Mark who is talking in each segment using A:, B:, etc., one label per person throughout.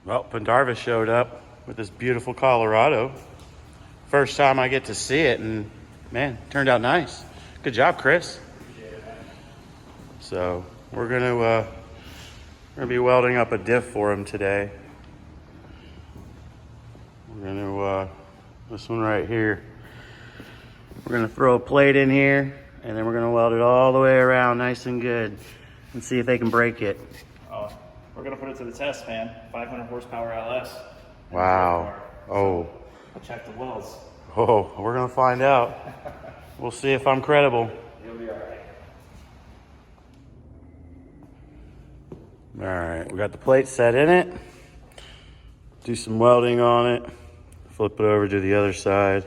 A: Well, Pendarvis showed up with this beautiful Colorado. First time I get to see it, and man, turned out nice. Good job, Chris. So we're gonna be welding up a diff for him today. We're gonna this one right here. We're gonna throw a plate in here, and then we're gonna weld it all the way around, nice and good, and see if they can break it.
B: We're gonna put it to the test, man. 500 horsepower LS.
A: Wow. Oh.
B: Check the welds.
A: Oh, we're gonna find out. We'll see if I'm credible.
B: You'll be all right.
A: All right, we got the plate set in it. Do some welding on it. Flip it over to the other side.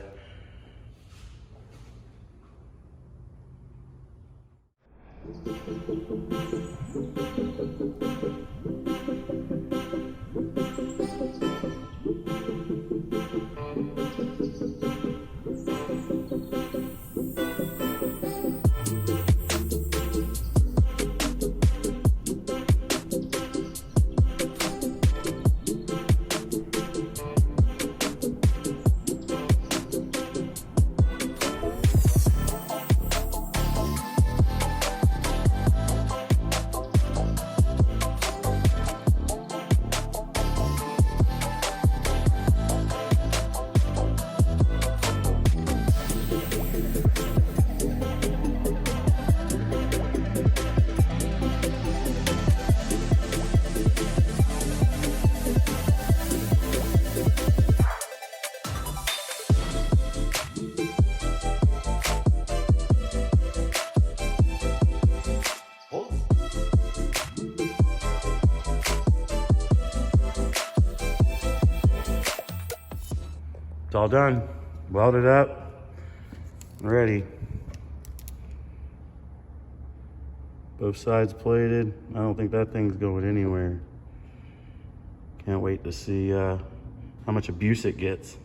A: It's all done. Welded up. Ready. Both sides plated. I don't think that thing's going anywhere. Can't wait to see how much abuse it gets.